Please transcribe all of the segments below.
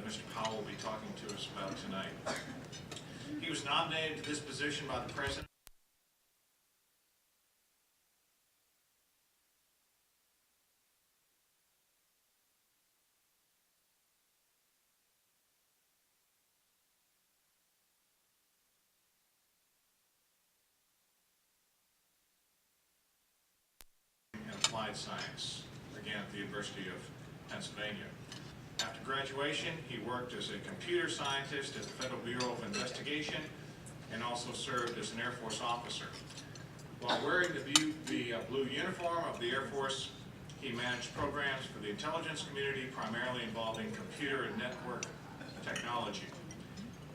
Mr. Powell will be talking to us about tonight. He was nominated to this position by the President in Applied Science, again at the University of Pennsylvania. After graduation, he worked as a computer scientist at the Federal Bureau of Investigation and also served as an Air Force officer. While wearing the blue uniform of the Air Force, he managed programs for the intelligence community, primarily involving computer and network technology.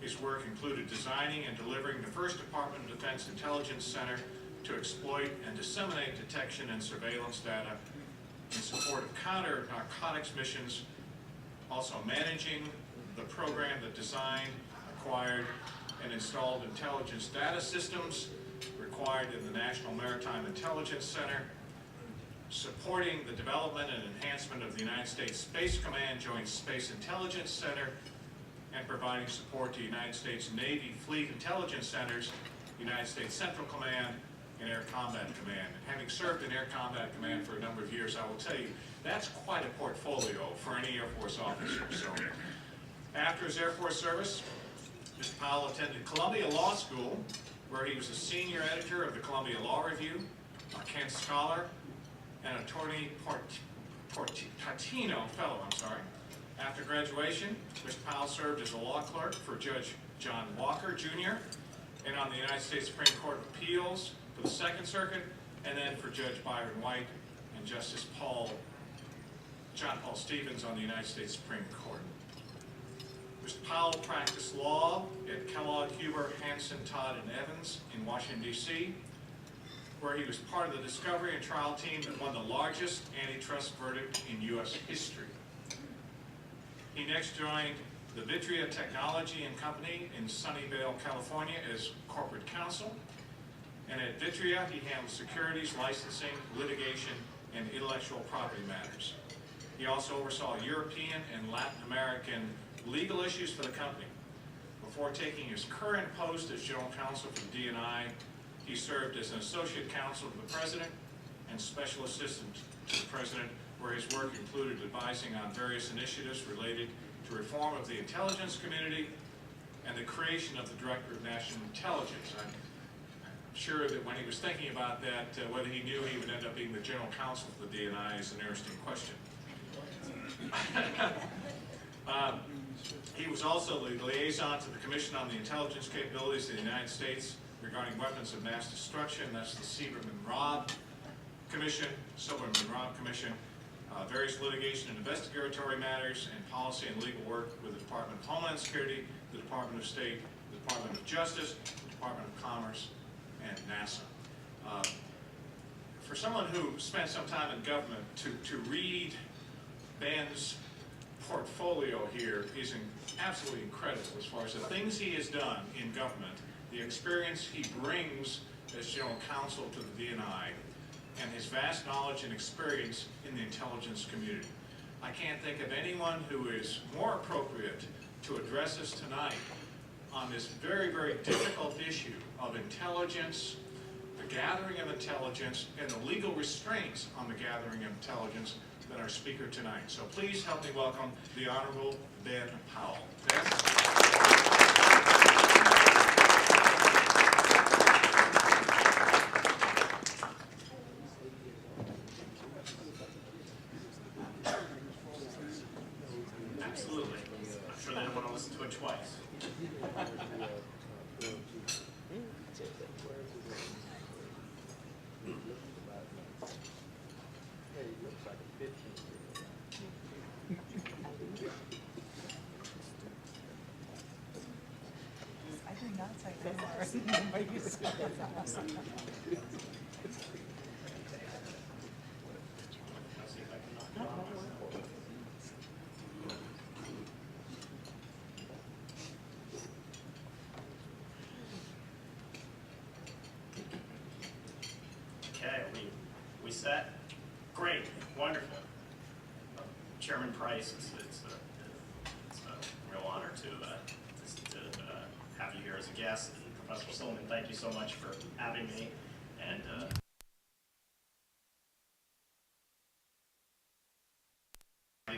His work included designing and delivering the first Department of Defense Intelligence Center to exploit and disseminate detection and surveillance data in support of counter-narcotics missions, also managing the program that designed, acquired, and installed intelligence data systems required in the National Maritime Intelligence Center, supporting the development and enhancement of the United States Space Command Joint Space Intelligence Center, and providing support to United States Navy Fleet Intelligence Centers, United States Central Command, and Air Combat Command. And having served in Air Combat Command for a number of years, I will tell you, that's quite a portfolio for any Air Force officer. So, after his Air Force service, Mr. Powell attended Columbia Law School, where he was a senior editor of the Columbia Law Review, a Kent Scholar, and a Tony Patino Fellow, After graduation, Mr. Powell served as a law clerk for Judge John Walker, Jr., and on the United States Supreme Court of Appeals for the Second Circuit, and then for Judge Byron White and Justice John Paul Stevens on the United States Supreme Court. Mr. Powell practiced law at Kellogg, Huber, Hanson, Todd, and Evans in Washington, D.C., where he was part of the discovery and trial team that won the largest antitrust verdict in U.S. history. He next joined the Vitria Technology and Company in Sunnyvale, California as corporate counsel. And at Vitria, he handled securities, licensing, litigation, and intellectual property matters. He also oversaw European and Latin American legal issues for the company. Before taking his current post as general counsel for the DNI, he served as an associate counsel to the president and special assistant to the president, where his work included advising on various initiatives related to reform of the intelligence community and the creation of the Director of National Intelligence. I'm sure that when he was thinking about that, whether he knew he would end up being the general counsel for the DNI is an interesting question. He was also the liaison to the Commission on the Intelligence Capabilities of the United States regarding weapons of mass destruction. That's the Silberman-Robb Commission, various litigation and investigatory matters, and policy and legal work with the Department of Homeland Security, the Department of State, the Department of Justice, the Department of Commerce, and NASA. For someone who spent some time in government, to read Ben's portfolio here is absolutely incredible as far as the things he has done in government, the experience he brings as general counsel to the DNI, and his vast knowledge and experience in the intelligence community. I can't think of anyone who is more appropriate to address us tonight on this very, very difficult issue of intelligence, the gathering of intelligence, and the legal restraints on the gathering of intelligence than our speaker tonight. So please help me welcome the Honorable Ben Powell. Ben? Absolutely. I'm sure they don't want to listen to it twice. I do not say that. Nobody says that. Okay, we set? Great, wonderful. Chairman Price, guest, Professor Silliman, thank you so much for having me. And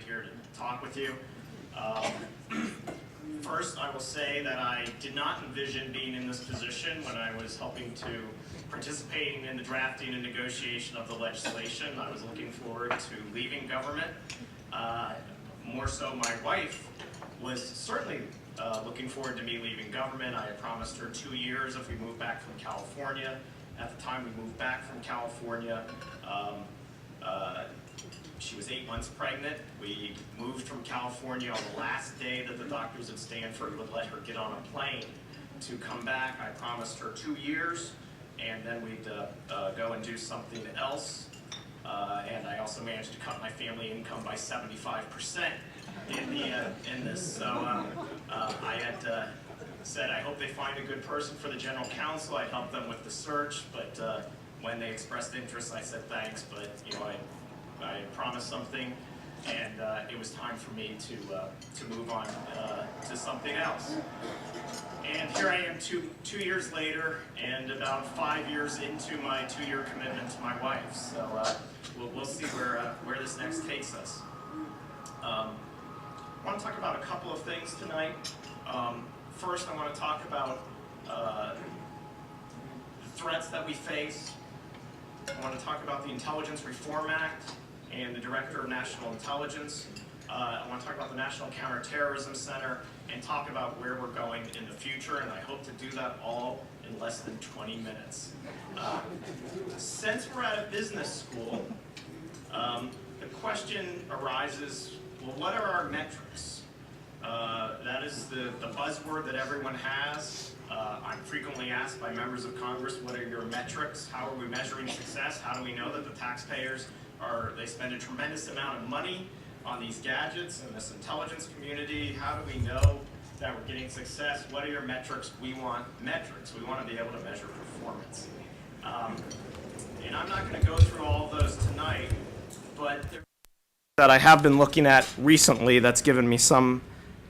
here to talk with you. First, I will say that I did not envision being in this position when I was helping to participate in the drafting and negotiation of the legislation. I was looking forward to leaving government. More so, my wife was certainly looking forward to me leaving government. I had promised her 2 years if we moved back from California. At the time we moved back from California, she was 8 months pregnant. We moved from California on the last day that the doctors at Stanford would let her get on a plane to come back. I promised her 2 years, and then we'd go and do something else. And I also managed to cut my family income by 75% in this. So I had said I hope they find a good person for the general counsel. I'd help them with the search, but when they expressed interest, I said thanks. But you know, I promised something, and it was time for me to move on to something else. And here I am two years later, and about 5 years into my 2-year commitment to my wife. So we'll see where this next takes us. I want to talk about a couple of things tonight. First, I want to talk about the threats that we face. I want to talk about the Intelligence Reform Act and the Director of National Intelligence. I want to talk about the National Counterterrorism Center and talk about where we're going in the future, and I hope to do that all in less than 20 minutes. Since we're at a business school, the question arises, well, what are our metrics? That is the buzzword that everyone has. I'm frequently asked by members of Congress, what are your metrics? How are we measuring success? How do we know that the taxpayers they spend a tremendous amount of money on these gadgets and this intelligence community? How do we know that we're getting success? What are your metrics? We want metrics. We want to be able to measure performance. And I'm not going to go through all of those tonight, but that I have been looking at recently that's given me some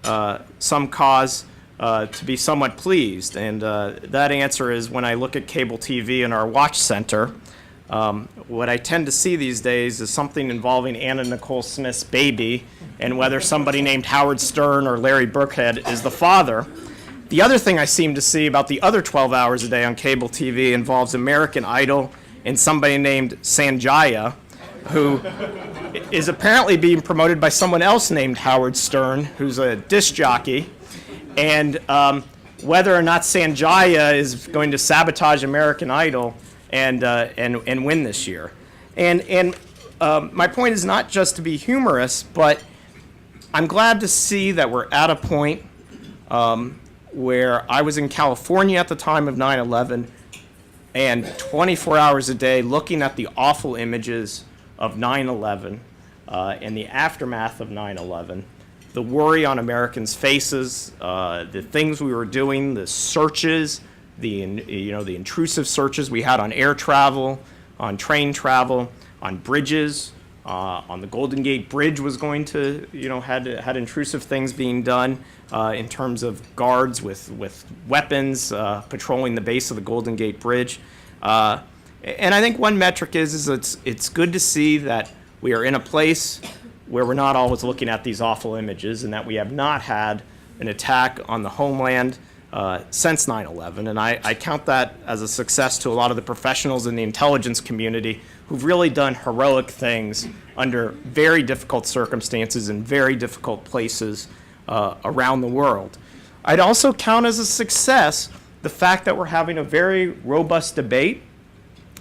cause to be somewhat pleased. And that answer is when I look at cable TV in our watch center, what I tend to see these days is something involving Anna Nicole Smith's baby and whether somebody named Howard Stern or Larry Burkhead is the father. The other thing I seem to see about the other 12 hours a day on cable TV involves American Idol and somebody named Sanjaya, who is apparently being promoted by someone else named Howard Stern, who's a disc jockey. And whether or not Sanjaya is going to sabotage American Idol and win this year. And my point is not just to be humorous, but I'm glad to see that we're at a point where I was in California at the time of 9/11, and 24 hours a day looking at the awful images of 9/11 and the aftermath of 9/11, the worry on Americans' faces, the things we were doing, the searches, the intrusive searches we had on air travel, on train travel, on bridges, on the Golden Gate Bridge was going to, had intrusive things being done in terms of guards with weapons patrolling the base of the Golden Gate Bridge. And I think one metric is it's good to see that we are in a place where we're not always looking at these awful images and that we have not had an attack on the homeland since 9/11. And I count that as a success to a lot of the professionals in the intelligence community who've really done heroic things under very difficult circumstances in very difficult places around the world. I'd also count as a success the fact that we're having a very robust debate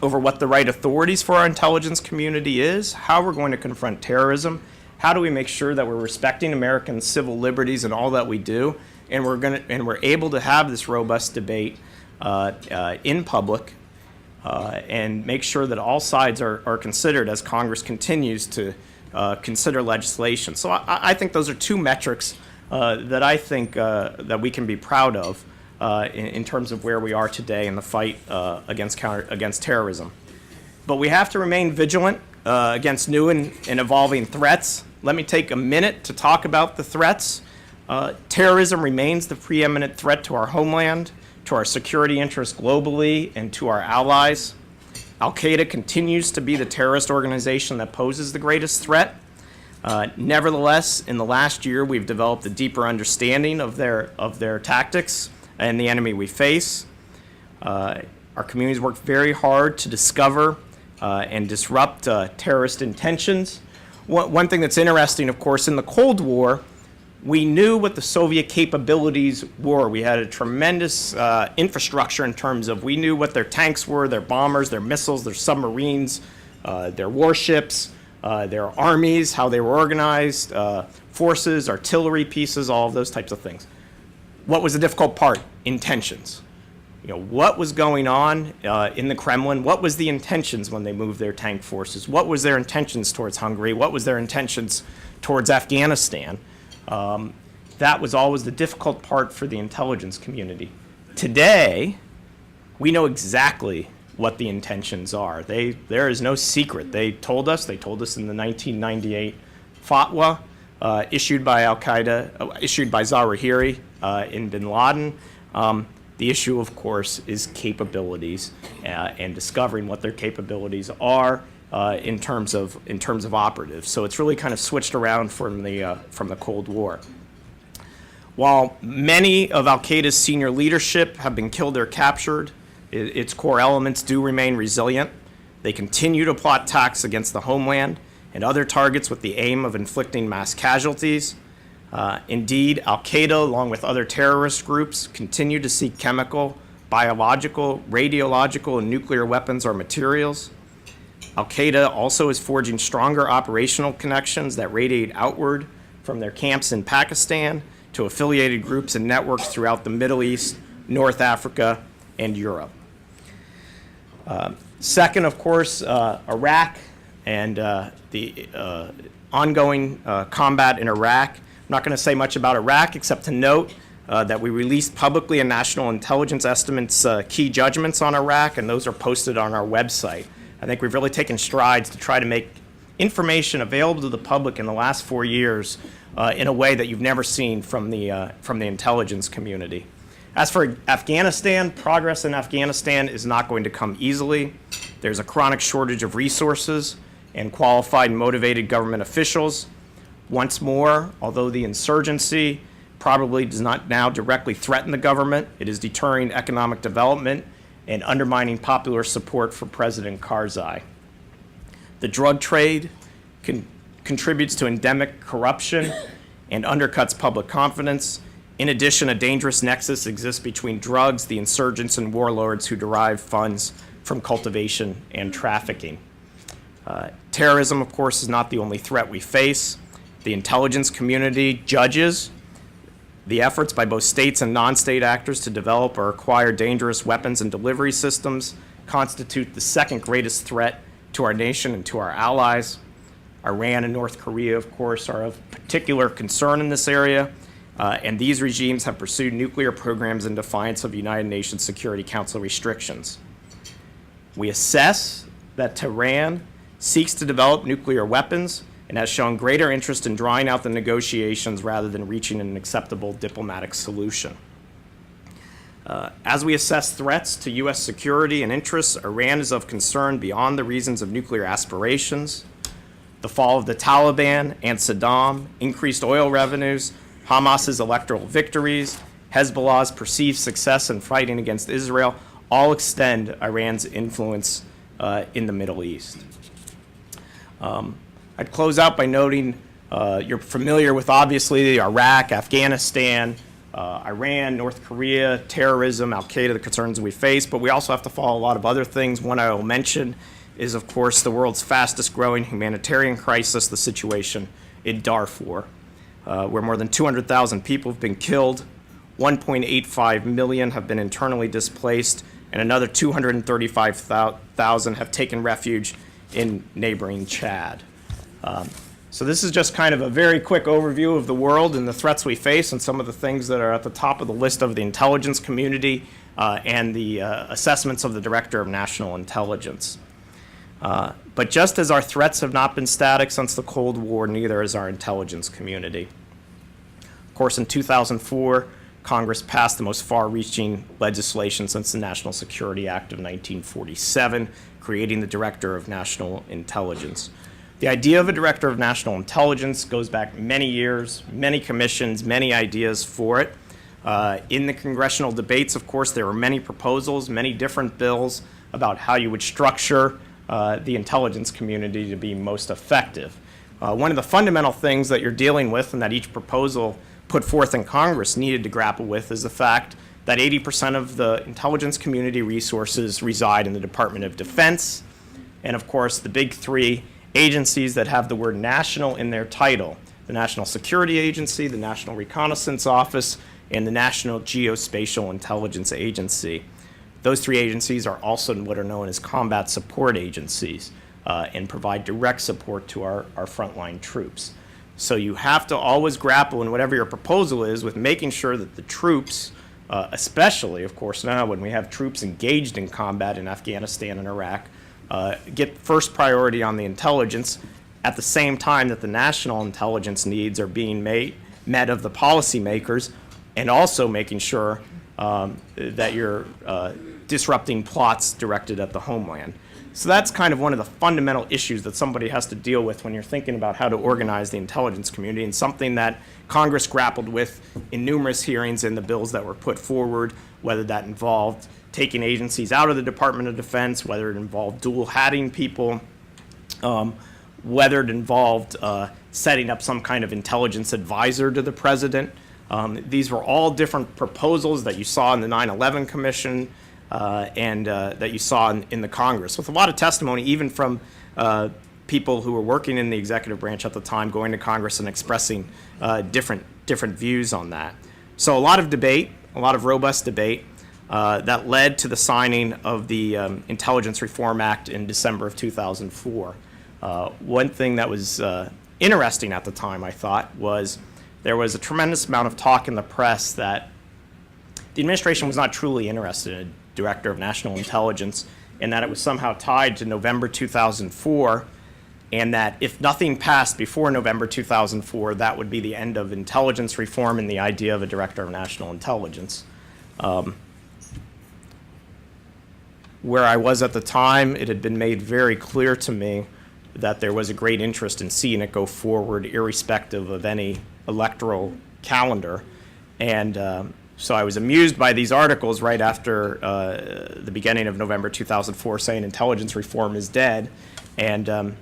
over what the right authorities for our intelligence community is, how we're going to confront terrorism, how do we make sure that we're respecting American civil liberties in all that we do, and we're able to have this robust debate in public and make sure that all sides are considered as Congress continues to consider legislation. So I think those are two metrics that I think that we can be proud of in terms of where we are today in the fight against terrorism. But we have to remain vigilant against new and evolving threats. Let me take a minute to talk about the threats. Terrorism remains the preeminent threat to our homeland. to our security interests globally, and to our allies. Al-Qaeda continues to be the terrorist organization that poses the greatest threat. Nevertheless, in the last year, we've developed a deeper understanding of their tactics and the enemy we face. Our communities work very hard to discover and disrupt terrorist intentions. One thing that's interesting, of course, in the Cold War, we knew what the Soviet capabilities were. We had a tremendous infrastructure in terms of, we knew what their tanks were, their bombers, their missiles, their submarines, their warships, their armies, how they were organized, forces, artillery pieces, all of those types of things. What was the difficult part? Intentions. What was going on in the Kremlin? What was the intentions when they moved their tank forces? What was their intentions towards Hungary? What was their intentions towards Afghanistan? That was always the difficult part for the intelligence community. Today, we know exactly what the intentions are. There is no secret. They told us in the 1998 fatwa issued by Al-Qaeda, issued by Zawahiri in bin Laden. The issue, of course, is capabilities and discovering what their capabilities are in terms of operatives. So it's really kind of switched around from the Cold War. While many of Al-Qaeda's senior leadership have been killed or captured, its core elements do remain resilient. They continue to plot attacks against the homeland and other targets with the aim of inflicting mass casualties. Indeed, Al-Qaeda, along with other terrorist groups, continue to seek chemical, biological, radiological, and nuclear weapons or materials. Al-Qaeda also is forging stronger operational connections that radiate outward from their camps in Pakistan to affiliated groups and networks throughout the Middle East, North Africa, and Europe. Second, of course, Iraq and the ongoing combat in Iraq. I'm not going to say much about Iraq except to note that we released publicly a National Intelligence Estimate's key judgments on Iraq, and those are posted on our website. I think we've really taken strides to try to make information available to the public in the last 4 years in a way that you've never seen from the intelligence community. As for Afghanistan, progress in Afghanistan is not going to come easily. There's a chronic shortage of resources and qualified and motivated government officials. Once more, although the insurgency probably does not now directly threaten the government, it is deterring economic development and undermining popular support for President Karzai. The drug trade contributes to endemic corruption and undercuts public confidence. In addition, a dangerous nexus exists between drugs, the insurgents, and warlords who derive funds from cultivation and trafficking. Terrorism, of course, is not the only threat we face. The intelligence community judges the efforts by both states and non-state actors to develop or acquire dangerous weapons and delivery systems constitute the second greatest threat to our nation and to our allies. Iran and North Korea, of course, are of particular concern in this area, and these regimes have pursued nuclear programs in defiance of United Nations Security Council restrictions. We assess that Tehran seeks to develop nuclear weapons and has shown greater interest in drawing out the negotiations rather than reaching an acceptable diplomatic solution. As we assess threats to U.S. security and interests, Iran is of concern beyond the reasons of nuclear aspirations. The fall of the Taliban and Saddam, increased oil revenues, Hamas's electoral victories, Hezbollah's perceived success in fighting against Israel all extend Iran's influence in the Middle East. I'd close out by noting you're familiar with, obviously, Iraq, Afghanistan, Iran, North Korea, terrorism, Al-Qaeda, the concerns we face, but we also have to follow a lot of other things. One I will mention is, of course, the world's fastest growing humanitarian crisis, the situation in Darfur, where more than 200,000 people have been killed, 1.85 million have been internally displaced, and another 235,000 have taken refuge in neighboring Chad. So this is just kind of a very quick overview of the world and the threats we face and some of the things that are at the top of the list of the intelligence community and the assessments of the Director of National Intelligence. But just as our threats have not been static since the Cold War, neither has our intelligence community. Of course, in 2004, Congress passed the most far-reaching legislation since the National Security Act of 1947, creating the Director of National Intelligence. The idea of a Director of National Intelligence goes back many years, many commissions, many ideas for it. In the congressional debates, of course, there were many proposals, many different bills about how you would structure the intelligence community to be most effective. One of the fundamental things that you're dealing with and that each proposal put forth in Congress needed to grapple with is the fact that 80% of the intelligence community resources reside in the Department of Defense, and of course the big three agencies that have the word national in their title: the National Security Agency, the National Reconnaissance Office, and the National Geospatial Intelligence Agency. Those three agencies are also what are known as combat support agencies and provide direct support to our frontline troops. So you have to always grapple in whatever your proposal is with making sure that the troops, especially, of course, now when we have troops engaged in combat in Afghanistan and Iraq, get first priority on the intelligence at the same time that the national intelligence needs are being met of the policymakers, and also making sure that you're disrupting plots directed at the homeland. So that's kind of one of the fundamental issues that somebody has to deal with when you're thinking about how to organize the intelligence community, and something that Congress grappled with in numerous hearings in the bills that were put forward, whether that involved taking agencies out of the Department of Defense, whether it involved dual-hatting people, whether it involved setting up some kind of intelligence advisor to the president. These were all different proposals that you saw in the 9/11 Commission and that you saw in the Congress, with a lot of testimony even from people who were working in the executive branch at the time, going to Congress and expressing different views on that. So a lot of debate, a lot of robust debate that led to the signing of the Intelligence Reform Act in December of 2004. One thing that was interesting at the time, I thought, was there was a tremendous amount of talk in the press that the administration was not truly interested in a Director of National Intelligence, and that it was somehow tied to November 2004, and that if nothing passed before November 2004, that would be the end of intelligence reform and the idea of a Director of National Intelligence. Where I was at the time, it had been made very clear to me that there was a great interest in seeing it go forward, irrespective of any electoral calendar. And so I was amused by these articles right after the beginning of November 2004 saying intelligence reform is dead. And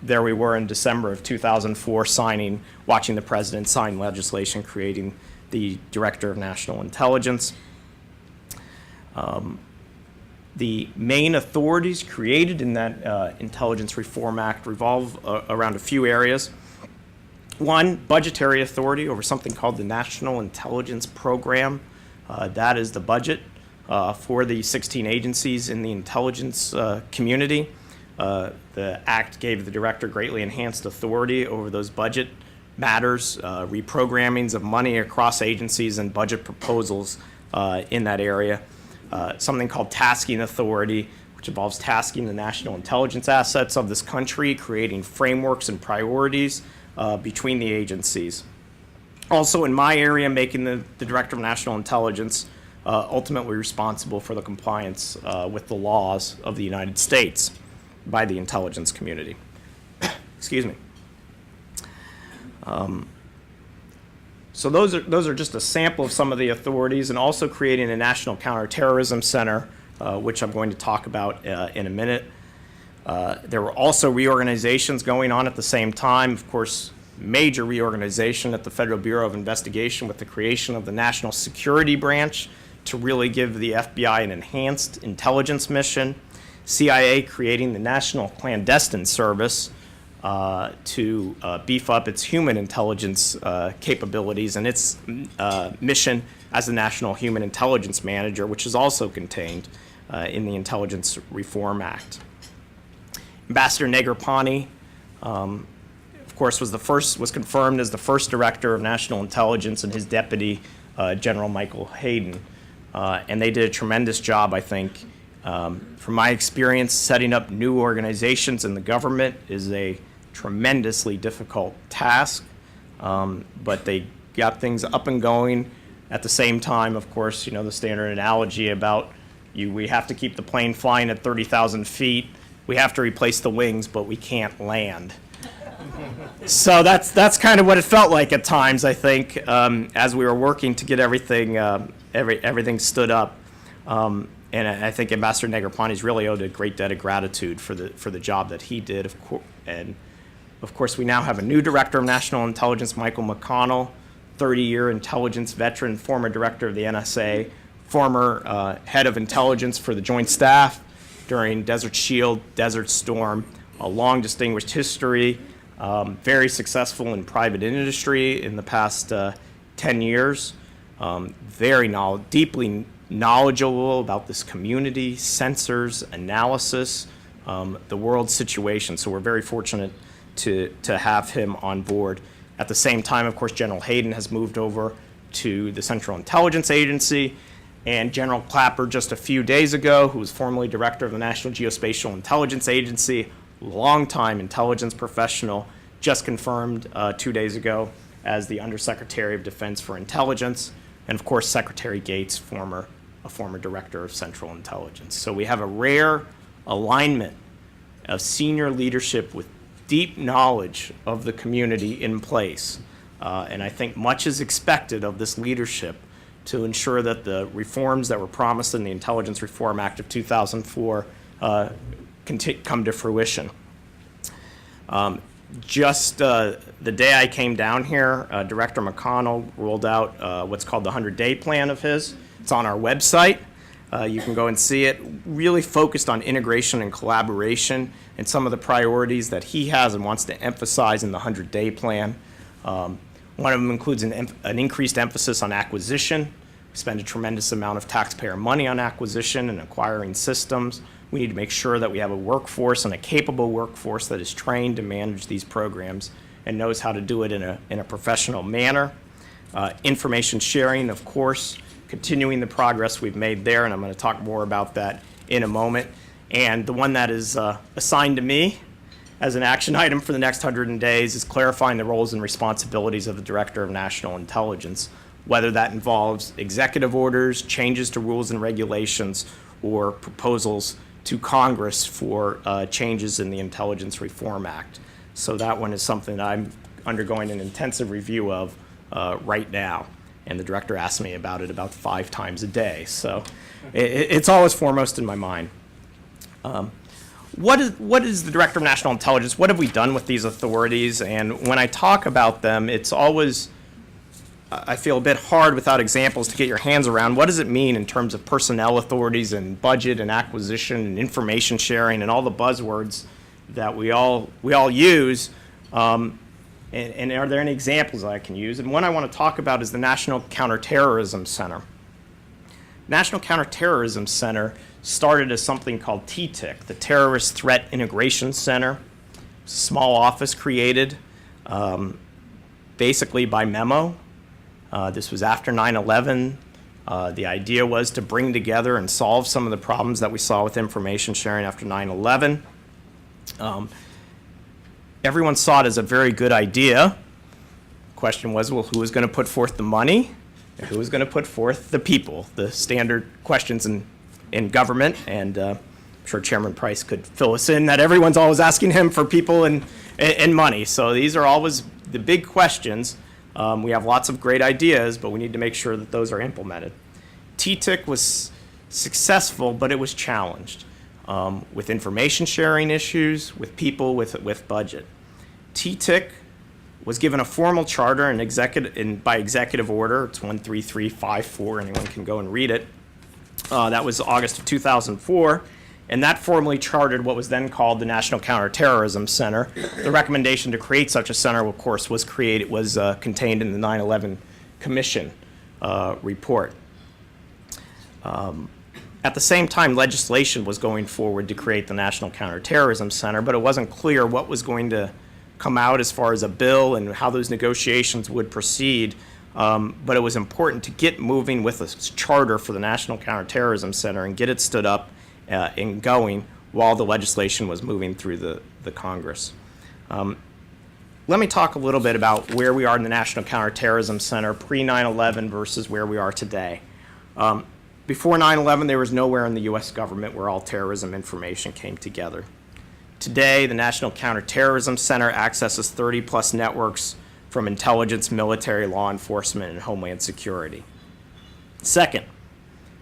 there we were in December of 2004 watching the president sign legislation creating the Director of National Intelligence. The main authorities created in that Intelligence Reform Act revolve around a few areas. One, budgetary authority over something called the National Intelligence Program. That is the budget for the 16 agencies in the intelligence community. The act gave the director greatly enhanced authority over those budget matters, reprogrammings of money across agencies and budget proposals in that area. Something called tasking authority, which involves tasking the national intelligence assets of this country, creating frameworks and priorities between the agencies. Also in my area, making the Director of National Intelligence ultimately responsible for the compliance with the laws of the United States by the intelligence community. Excuse me. So those are just a sample of some of the authorities, and also creating a National Counterterrorism Center, which I'm going to talk about in a minute. There were also reorganizations going on at the same time. Of course, major reorganization at the Federal Bureau of Investigation with the creation of the National Security Branch to really give the FBI an enhanced intelligence mission. CIA creating the National Clandestine Service to beef up its human intelligence capabilities and its mission as the National Human Intelligence Manager, which is also contained in the Intelligence Reform Act. Ambassador Negroponte, of course, was confirmed as the first Director of National Intelligence, and his deputy, General Michael Hayden. And they did a tremendous job, I think. From my experience, setting up new organizations in the government is a tremendously difficult task, but they got things up and going At the same time, of course, the standard analogy about we have to keep the plane flying at 30,000 feet. We have to replace the wings, but we can't land. So that's kind of what it felt like at times, I think, as we were working to get everything stood up. And I think Ambassador Negroponte's really owed a great debt of gratitude for the job that he did. And of course, we now have a new Director of National Intelligence, Michael McConnell, 30-year intelligence veteran, former director of the NSA, former head of intelligence for the Joint Staff during Desert Shield, Desert Storm, a long distinguished history, very successful in private industry in the past 10 years, deeply knowledgeable about this community, sensors, analysis, the world situation. So we're very fortunate to have him on board. At the same time, of course, General Hayden has moved over to the Central Intelligence Agency, and General Clapper just a few days ago, who was formerly director of the National Geospatial Intelligence Agency, longtime intelligence professional, just confirmed 2 days ago as the Undersecretary of Defense for Intelligence, and of course Secretary Gates, a former director of Central Intelligence. So we have a rare alignment of senior leadership with deep knowledge of the community in place. And I think much is expected of this leadership to ensure that the reforms that were promised in the Intelligence Reform Act of 2004 come to fruition. Just the day I came down here, Director McConnell rolled out what's called the 100-day plan of his. It's on our website. You can go and see it. Really focused on integration and collaboration and some of the priorities that he has and wants to emphasize in the 100-day plan. One of them includes an increased emphasis on acquisition. We spend a tremendous amount of taxpayer money on acquisition and acquiring systems. We need to make sure that we have a workforce and a capable workforce that is trained to manage these programs and knows how to do it in a professional manner. Information sharing, of course, continuing the progress we've made there, and I'm going to talk more about that in a moment. And the one that is assigned to me as an action item for the next 100 days is clarifying the roles and responsibilities of the Director of National Intelligence, whether that involves executive orders, changes to rules and regulations, or proposals to Congress for changes in the Intelligence Reform Act. So that one is something that I'm undergoing an intensive review of right now. And the director asks me about it about 5 times a day. So it's always foremost in my mind. What is the Director of National Intelligence? What have we done with these authorities? And when I talk about them, it's always, I feel a bit hard without examples to get your hands around. What does it mean in terms of personnel authorities and budget and acquisition and information sharing and all the buzzwords that we all use? And are there any examples I can use? And one I want to talk about is the National Counterterrorism Center. National Counterterrorism Center started as something called TTIC, the Terrorist Threat Integration Center. It's a small office created basically by memo. This was after 9/11. The idea was to bring together and solve some of the problems that we saw with information sharing after 9/11. Everyone saw it as a very good idea. The question was, well, who was going to put forth the money? And who was going to put forth the people? The standard questions in government, and I'm sure Chairman Price could fill us in that everyone's always asking him for people and money. So these are always the big questions. We have lots of great ideas, but we need to make sure that those are implemented. TTIC was successful, but it was challenged with information sharing issues, with people, with budget. TTIC was given a formal charter by executive order. It's 13354. Anyone can go and read it. That was August of 2004, and that formally chartered what was then called the National Counterterrorism Center. The recommendation to create such a center, of course, was contained in the 9/11 Commission report. At the same time, legislation was going forward to create the National Counterterrorism Center, but it wasn't clear what was going to come out as far as a bill and how those negotiations would proceed. But it was important to get moving with a charter for the National Counterterrorism Center and get it stood up and going while the legislation was moving through the Congress. let me talk a little bit about where we are in the National Counterterrorism Center pre-9/11 versus where we are today. Before 9/11, there was nowhere in the U.S. government where all terrorism information came together. Today, the National Counterterrorism Center accesses 30-plus networks from intelligence, military, law enforcement, and homeland security. Second,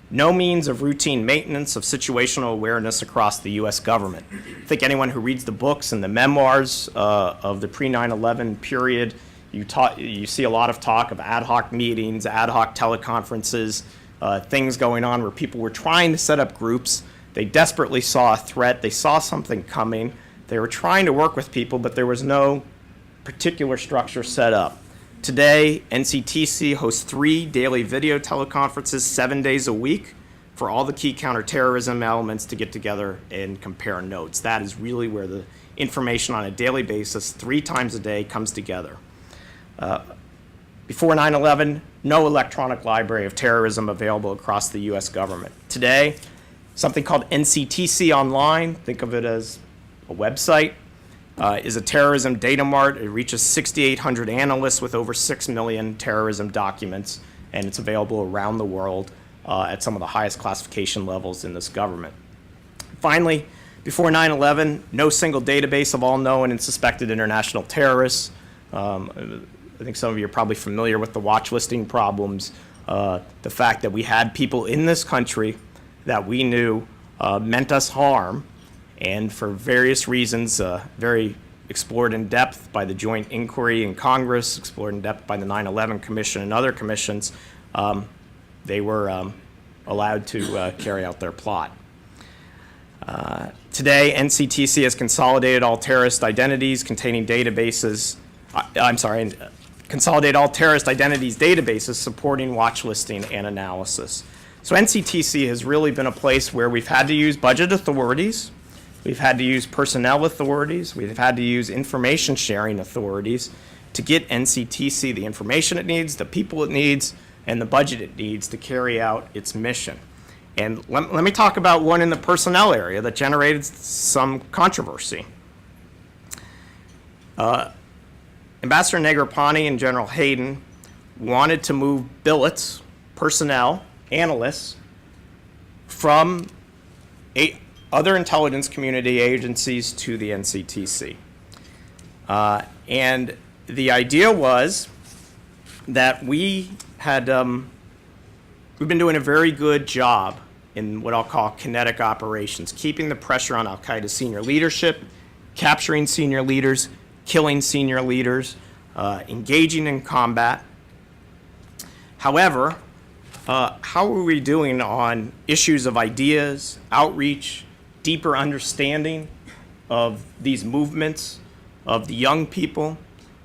no means of routine maintenance of situational awareness across the U.S. government. I think anyone who reads the books and the memoirs of the pre-9/11 period, you see a lot of talk of ad hoc meetings, ad hoc teleconferences, things going on where people were trying to set up groups. They desperately saw a threat. They saw something coming. They were trying to work with people, but there was no particular structure set up. Today, NCTC hosts 3 daily video teleconferences 7 days a week for all the key counterterrorism elements to get together and compare notes. That is really where the information on a daily basis, 3 times a day, comes together. Before 9/11, no electronic library of terrorism available across the U.S. government. Today, something called NCTC Online, think of it as a website, is a terrorism data mart. It reaches 6,800 analysts with over 6 million terrorism documents, and it's available around the world at some of the highest classification levels in this government. Finally, before 9/11, no single database of all known and suspected international terrorists. I think some of you are probably familiar with the watch listing problems, the fact that we had people in this country that we knew meant us harm, and for various reasons, very explored in depth by the Joint Inquiry in Congress, explored in depth by the 9/11 Commission and other commissions, they were allowed to carry out their plot. Today, NCTC has consolidated all terrorist identities containing databases, consolidate all terrorist identities databases supporting watch listing and analysis. So NCTC has really been a place where we've had to use budget authorities, we've had to use personnel authorities, we've had to use information sharing authorities to get NCTC the information it needs, the people it needs, and the budget it needs to carry out its mission. And let me talk about one in the personnel area that generated some controversy. Ambassador Negroponte and General Hayden wanted to move billets, personnel, analysts from other intelligence community agencies to the NCTC. And the idea was that we've been doing a very good job in what I'll call kinetic operations, keeping the pressure on al-Qaeda senior leadership, capturing senior leaders, killing senior leaders, engaging in combat. However, how are we doing on issues of ideas, outreach, deeper understanding of these movements, of the young people,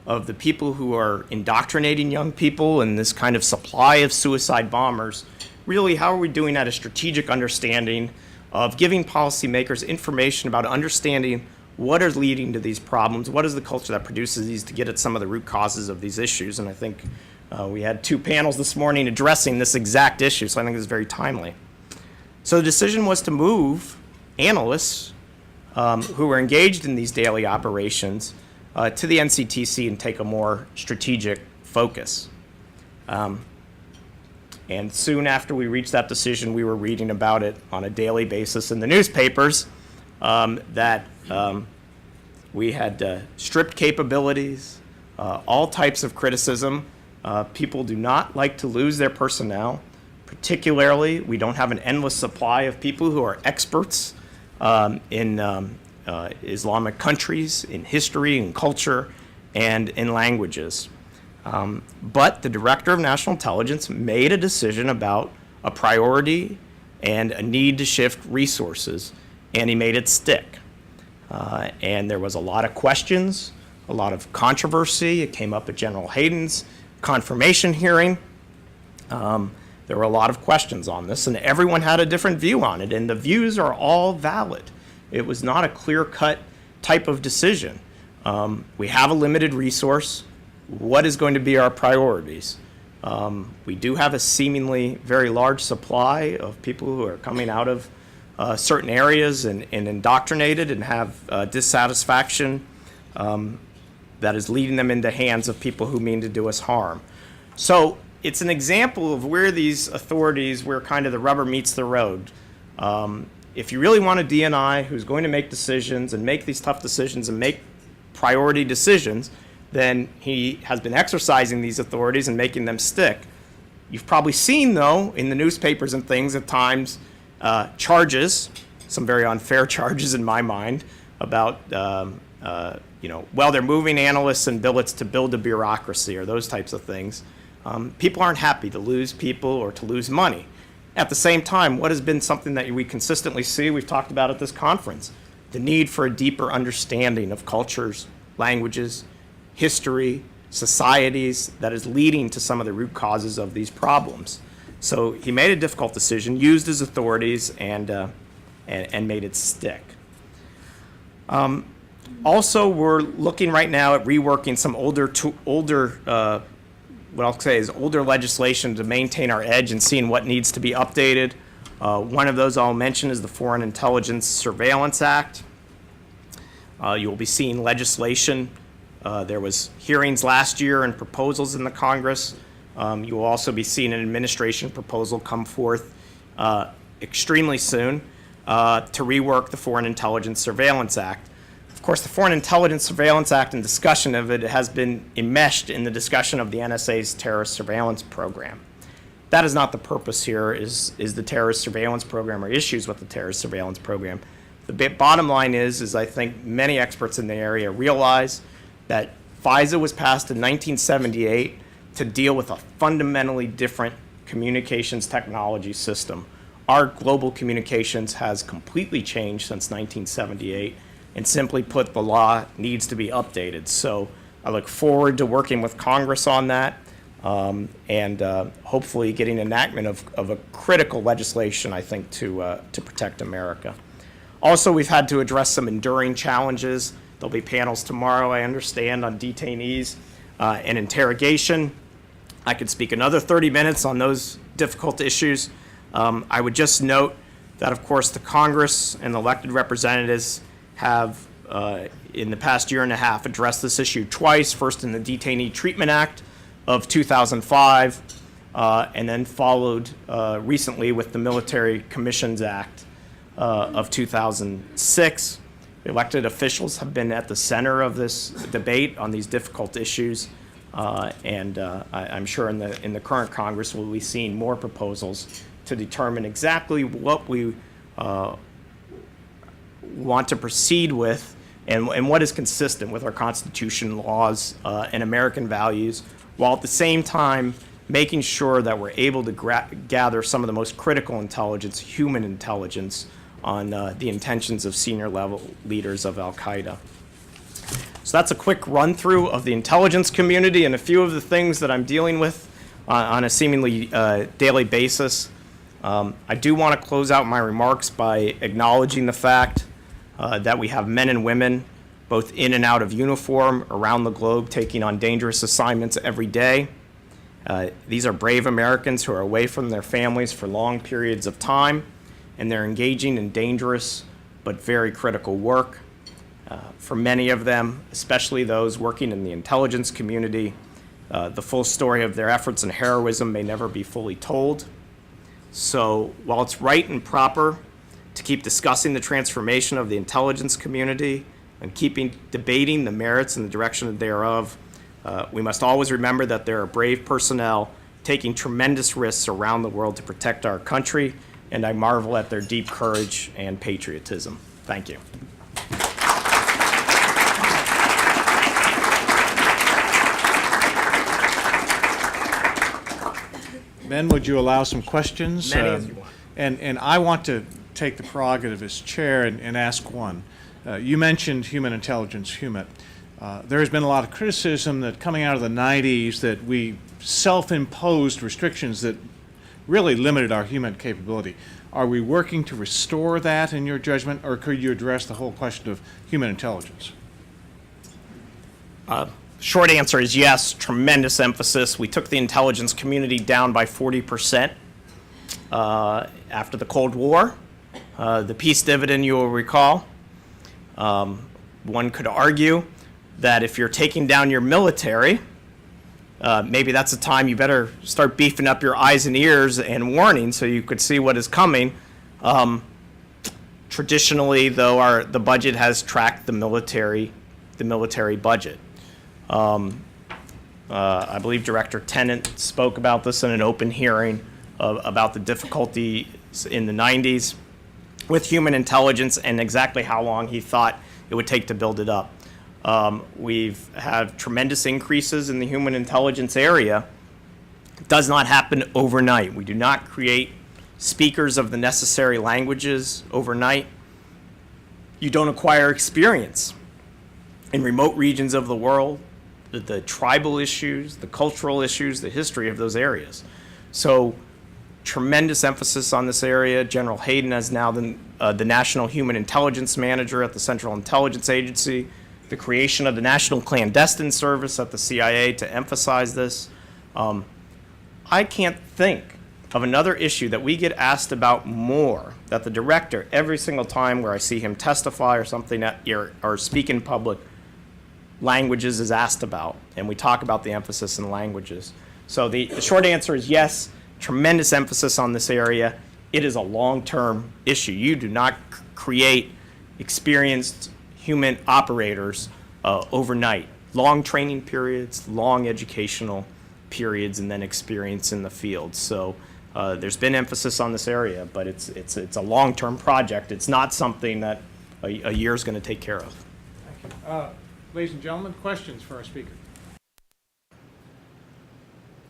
of the people who are indoctrinating young people in this kind of supply of suicide bombers? Really, how are we doing at a strategic understanding of giving policymakers information about understanding what is leading to these problems, what is the culture that produces these, to get at some of the root causes of these issues? And I think we had 2 panels this morning addressing this exact issue, so I think it's very timely. So the decision was to move analysts who were engaged in these daily operations to the NCTC and take a more strategic focus. And soon after we reached that decision, we were reading about it on a daily basis in the newspapers, that we had stripped capabilities, all types of criticism. People do not like to lose their personnel. Particularly, we don't have an endless supply of people who are experts in Islamic countries, in history, in culture, and in languages. But the Director of National Intelligence made a decision about a priority and a need to shift resources, and he made it stick. And there was a lot of questions, a lot of controversy. It came up at General Hayden's confirmation hearing. There were a lot of questions on this, and everyone had a different view on it, and the views are all valid. It was not a clear-cut type of decision. We have a limited resource. What is going to be our priorities? We do have a seemingly very large supply of people who are coming out of certain areas and indoctrinated and have dissatisfaction that is leading them into hands of people who mean to do us harm. So it's an example of where these authorities, where kind of the rubber meets the road. If you really want a DNI who's going to make decisions and make these tough decisions and make priority decisions, then he has been exercising these authorities and making them stick. You've probably seen, though, in the newspapers and things at times, charges, some very unfair charges in my mind, about, well, they're moving analysts and billets to build a bureaucracy or those types of things. People aren't happy to lose people or to lose money. At the same time, what has been something that we consistently see, we've talked about at this conference, the need for a deeper understanding of cultures, languages, history, societies that is leading to some of the root causes of these problems. So he made a difficult decision, used his authorities, and made it stick. Also, we're looking right now at reworking some older legislation to maintain our edge and seeing what needs to be updated. One of those I'll mention is the Foreign Intelligence Surveillance Act. You'll be seeing legislation. There was hearings last year and proposals in the Congress. You will also be seeing an administration proposal come forth extremely soon to rework the Foreign Intelligence Surveillance Act. Of course, the Foreign Intelligence Surveillance Act and discussion of it has been enmeshed in the discussion of the NSA's terrorist surveillance program. That is not the purpose here, is the terrorist surveillance program or issues with the terrorist surveillance program. The bottom line is I think many experts in the area realize that FISA was passed in 1978 to deal with a fundamentally different communications technology system. Our global communications has completely changed since 1978, and simply put, the law needs to be updated. So I look forward to working with Congress on that and hopefully getting enactment of a critical legislation, I think, to protect America. Also, we've had to address some enduring challenges. There'll be panels tomorrow, I understand, on detainees and interrogation. I could speak another 30 minutes on those difficult issues. I would just note that, of course, the Congress and the elected representatives have, in the past year and a half, addressed this issue twice, first in the Detainee Treatment Act of 2005, and then followed recently with the Military Commissions Act of 2006. Elected officials have been at the center of this debate on these difficult issues, and I'm sure in the current Congress we'll be seeing more proposals to determine exactly what we want to proceed with and what is consistent with our Constitution, laws, and American values, while at the same time making sure that we're able to gather some of the most critical intelligence, human intelligence, on the intentions of senior level leaders of Al-Qaeda. So that's a quick run through of the intelligence community and a few of the things that I'm dealing with on a seemingly daily basis. I do want to close out my remarks by acknowledging the fact that we have men and women both in and out of uniform around the globe taking on dangerous assignments every day. These are brave Americans who are away from their families for long periods of time, and they're engaging in dangerous but very critical work. For many of them, especially those working in the intelligence community, the full story of their efforts and heroism may never be fully told. So while it's right and proper to keep discussing the transformation of the intelligence community and debating the merits and the direction thereof, we must always remember that there are brave personnel taking tremendous risks around the world to protect our country, and I marvel at their deep courage and patriotism. Thank you. Ben, would you allow some questions? Many as you want. And I want to take the prerogative as chair and ask one. You mentioned human intelligence, HUMINT. There has been a lot of criticism that coming out of the 90s that we self-imposed restrictions that really limited our human capability. Are we working to restore that in your judgment, or could you address the whole question of human intelligence? Short answer is yes, tremendous emphasis. We took the intelligence community down by 40% after the Cold War. The peace dividend, you will recall. One could argue that if you're taking down your military, maybe that's a time you better start beefing up your eyes and ears and warning so you could see what is coming. Traditionally, though, the budget has tracked the military budget. I believe Director Tennant spoke about this in an open hearing about the difficulties in the 90s with human intelligence and exactly how long he thought it would take to build it up. We've had tremendous increases in the human intelligence area. It does not happen overnight. We do not create speakers of the necessary languages overnight. You don't acquire experience in remote regions of the world, the tribal issues, the cultural issues, the history of those areas. So tremendous emphasis on this area. General Hayden is now the National Human Intelligence Manager at the Central Intelligence Agency, the creation of the National Clandestine Service at the CIA to emphasize this. I can't think of another issue that we get asked about more, that the director, every single time where I see him testify or something or speak in public, languages is asked about, and we talk about the emphasis in languages. So the short answer is yes, tremendous emphasis on this area. It is a long-term issue. You do not create experienced human operators overnight. Long training periods, long educational periods, and then experience in the field. So there's been emphasis on this area, but it's a long-term project. It's not something that a year is going to take care of. Thank you. Ladies and gentlemen, questions for our speaker?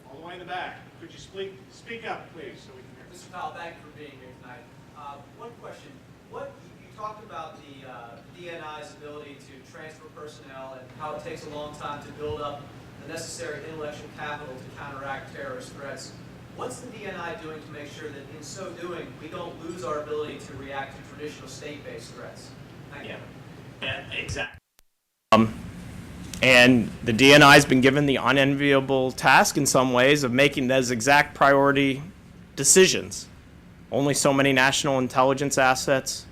All the way in the back. Could you speak up, please, so we can hear? Mr. Powell, thank you for being here tonight. One question. You talked about the DNI's ability to transfer personnel and how it takes a long time to build up the necessary intellectual capital to counteract terrorist threats. What's the DNI doing to make sure that in so doing, we don't lose our ability to react to traditional state-based threats? Thank you. Yeah, exactly. And the DNI has been given the unenviable task in some ways of making those exact priority decisions. Only so many national intelligence assets.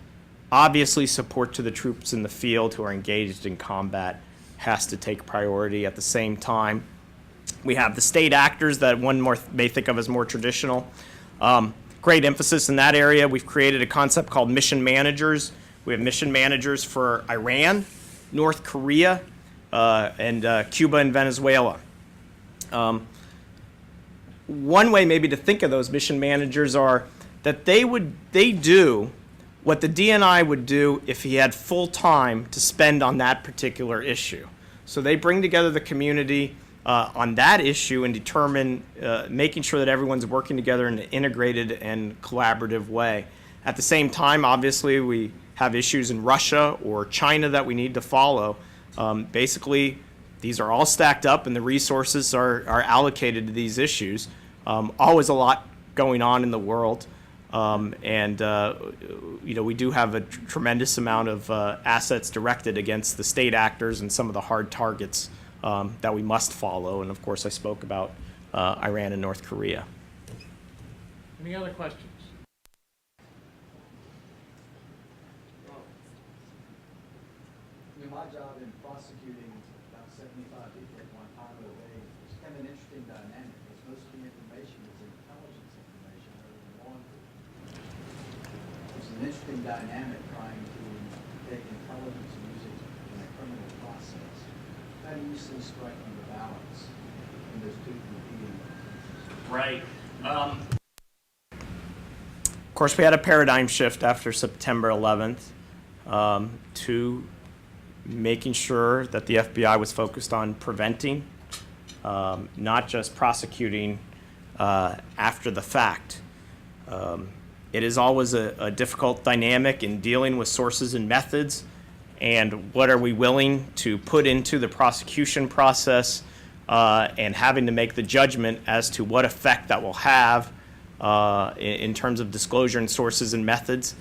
Obviously, support to the troops in the field who are engaged in combat has to take priority. At the same time, we have the state actors that one may think of as more traditional. Great emphasis in that area. We've created a concept called mission managers. We have mission managers for Iran, North Korea, and Cuba and Venezuela. One way maybe to think of those mission managers are that they do what the DNI would do if he had full time to spend on that particular issue. So they bring together the community on that issue and determine, making sure that everyone's working together in an integrated and collaborative way. At the same time, obviously, we have issues in Russia or China that we need to follow. Basically, these are all stacked up and the resources are allocated to these issues. Always a lot going on in the world. We do have a tremendous amount of assets directed against the state actors and some of the hard targets that we must follow. And of course, I spoke about Iran and North Korea. Any other questions? My job in prosecuting about 75 people at Guantanamo Bay is kind of an interesting dynamic because most of the information is intelligence information rather than law enforcement. It's an interesting dynamic trying to take intelligence and use it in a criminal process. How do you see striking the balance in those two competing interests? Right. Of course, we had a paradigm shift after September 11th to making sure that the FBI was focused on preventing, not just prosecuting after the fact. It is always a difficult dynamic in dealing with sources and methods, and what are we willing to put into the prosecution process, and having to make the judgment as to what effect that will have in terms of disclosure and sources and methods.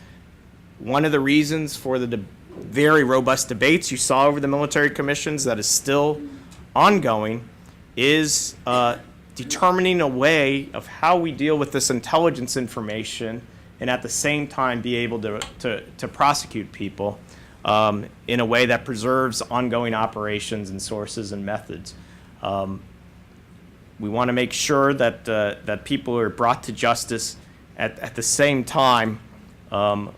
One of the reasons for the very robust debates you saw over the military commissions that is still ongoing is determining a way of how we deal with this intelligence information and at the same time be able to prosecute people. in a way that preserves ongoing operations and sources and methods. We want to make sure that, that people are brought to justice at the same time. We're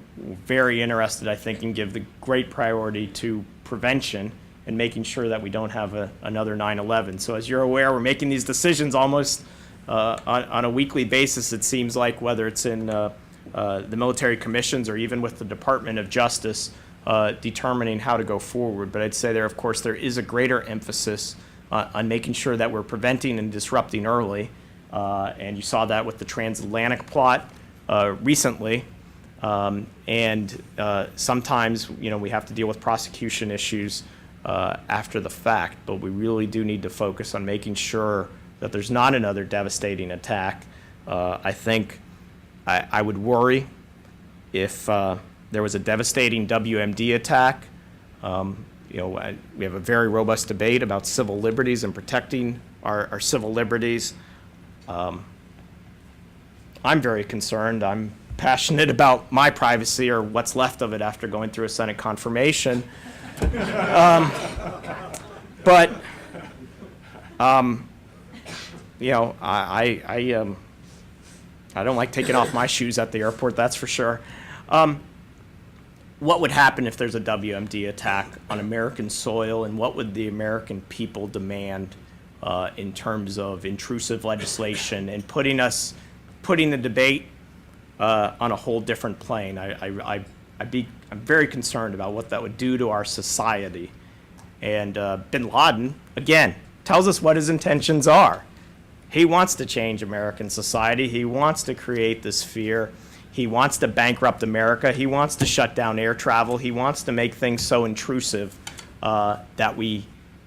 very interested, I think, in give the great priority to prevention and making sure that we don't have another 9/11. So as you're aware, we're making these decisions almost on a weekly basis, it seems like, whether it's in the military commissions or even with the Department of Justice, determining how to go forward. But I'd say there, of course, there is a greater emphasis on making sure that we're preventing and disrupting early. And you saw that with the transatlantic plot recently. And sometimes, you know, we have to deal with prosecution issues after the fact, but we really do need to focus on making sure that there's not another devastating attack. I think I would worry if there was a devastating WMD attack. You know, we have a very robust debate about civil liberties and protecting our civil liberties. I'm very concerned. I'm passionate about my privacy, or what's left of it after going through a Senate confirmation. But you know, I don't like taking off my shoes at the airport, that's for sure. What would happen if there's a WMD attack on American soil, and what would the American people demand in terms of intrusive legislation and putting the debate on a whole different plane? I'm very concerned about what that would do to our society. And bin Laden, again, tells us what his intentions are. He wants to change American society. He wants to create this fear. He wants to bankrupt America. He wants to shut down air travel. He wants to make things so intrusive that we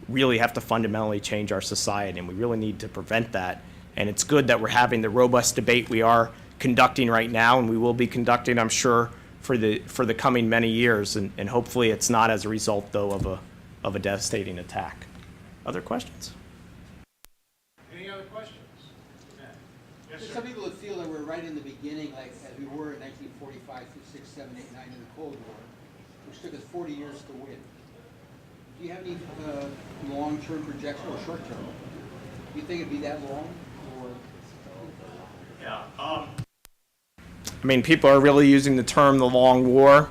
really have to fundamentally change our society, and we really need to prevent that. And it's good that we're having the robust debate we are conducting right now, and we will be conducting, I'm sure, for the coming many years. And hopefully it's not as a result, though, of a devastating attack. Other questions? Any other questions? Yes, There's sir. some people that feel that we're right in the beginning, like as we were in 1945 through 6, 7, 8, 9 in the Cold War, which took us 40 years to win. Do you have any long-term projection or short-term? Do you think it'd be that long? Or Yeah. I mean, people are really using the term the long war.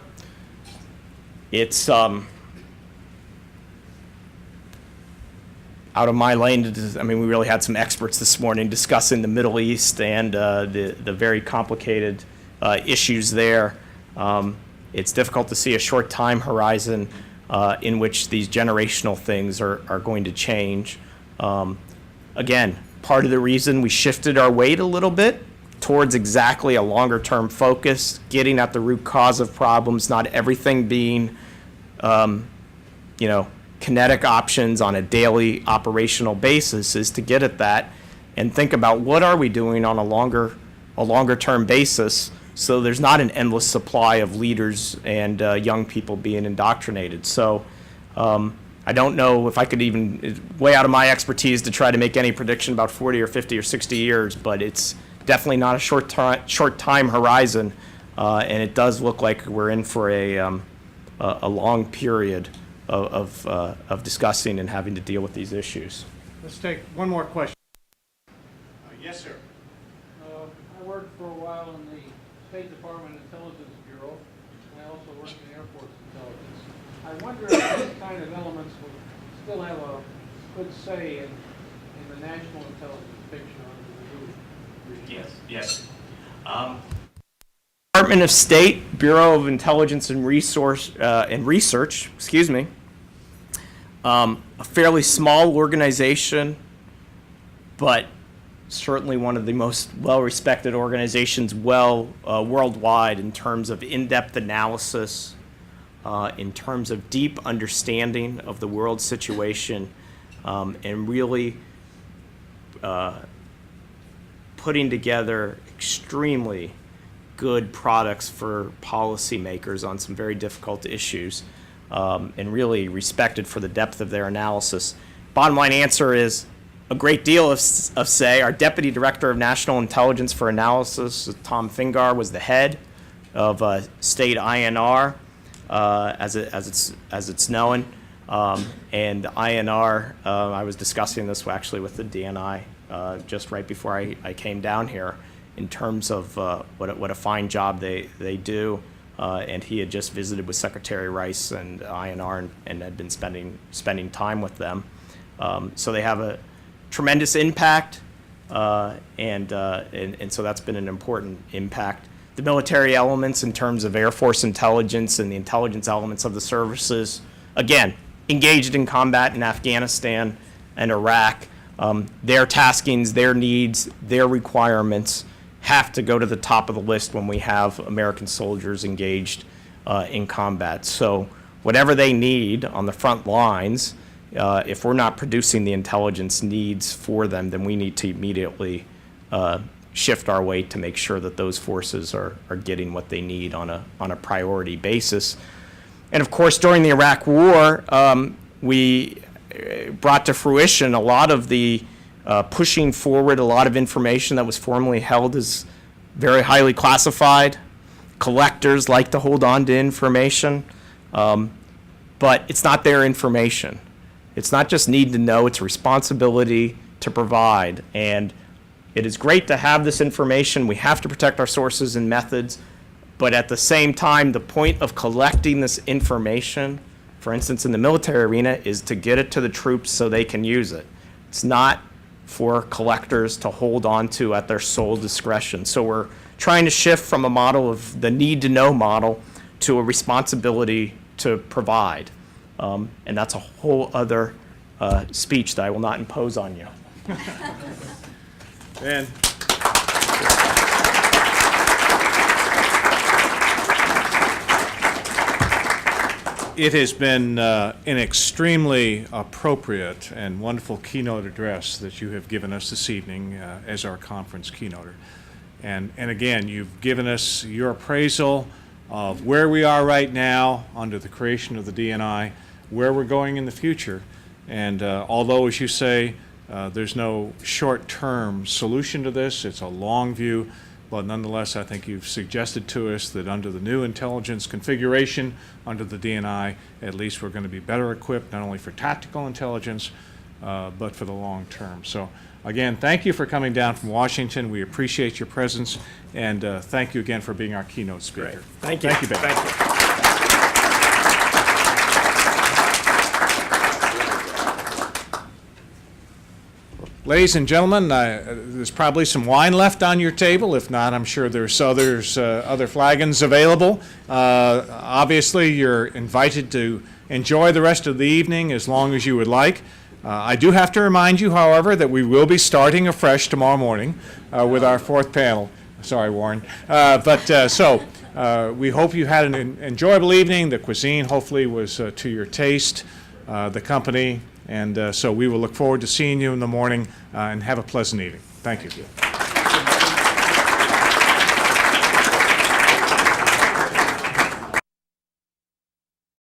It's out of my lane. I mean, we really had some experts this morning discussing the Middle East and the very complicated issues there. It's difficult to see a short time horizon in which these generational things are going to change. Again, part of the reason we shifted our weight a little bit towards exactly a longer term focus, getting at the root cause of problems, not everything being, you know, kinetic options on a daily operational basis, is to get at that and think about what are we doing on a longer term basis, so there's not an endless supply of leaders and young people being indoctrinated. So I don't know if I could even, way out of my expertise to try to make any prediction about 40 or 50 or 60 years, but it's definitely not a short time horizon, and it does look like we're in for a long period of discussing and having to deal with these issues. Let's take one more question. Yes, sir. I worked for a while in the State Department Intelligence Bureau. I also worked in Air Force Intelligence. I wonder if these kind of elements would still have a good say in the national intelligence picture under the new regime. Yes. Department of State, Bureau of Intelligence and Research, excuse me, a fairly small organization, but certainly one of the most well-respected organizations worldwide in terms of in-depth analysis, in terms of deep understanding of the world situation, and really putting together extremely good products for policymakers on some very difficult issues, and really respected for the depth of their analysis. Bottom line answer is a great deal of say. Our Deputy Director of National Intelligence for Analysis, Tom Fingar, was the head of state INR. as it's known. And INR, I was discussing this actually with the DNI just right before I came down here in terms of what a fine job they do. And he had just visited with Secretary Rice and INR and had been spending time with them. So they have a tremendous impact, and so that's been an important impact. The military elements in terms of Air Force intelligence and the intelligence elements of the services, again, engaged in combat in Afghanistan and Iraq. Their taskings, their needs, their requirements have to go to the top of the list when we have American soldiers engaged in combat. So whatever they need on the front lines, if we're not producing the intelligence needs for them, then we need to immediately shift our weight to make sure that those forces are getting what they need on a priority basis. And of course, during the Iraq War, we brought to fruition a lot of the pushing forward a lot of information that was formerly held as very highly classified. Collectors like to hold on to information, but it's not their information. It's not just need to know, it's responsibility to provide. And it is great to have this information. We have to protect our sources and methods, but at the same time, the point of collecting this information, for instance, in the military arena, is to get it to the troops so they can use it. It's not for collectors to hold on to at their sole discretion. So we're trying to shift from a model of the need to know model to a responsibility to provide. And that's a whole other speech that I will not impose on you. Ben. It has been an extremely appropriate and wonderful keynote address that you have given us this evening as our conference keynoter. And again, you've given us your appraisal of where we are right now under the creation of the DNI, where we're going in the future. And although, as you say, there's no short-term solution to this, it's a long view, but nonetheless, I think you've suggested to us that under the new intelligence configuration, under the DNI, at least we're going to be better equipped, not only for tactical intelligence, but for the long term. So again, thank you for coming down from Washington. We appreciate your presence, and thank you again for being our keynote speaker. Great. Thank you. Thank you, Ben. Thank you. Ladies and gentlemen, there's probably some wine left on your table. If not, I'm sure there's other flagons available. Obviously, you're invited to enjoy the rest of the evening as long as you would like. I do have to remind you, however, that we will be starting afresh tomorrow morning with our fourth panel. Sorry, Warren. We hope you had an enjoyable evening. The cuisine hopefully was to your taste, the company. And so we will look forward to seeing you in the morning and have a pleasant evening. Thank you.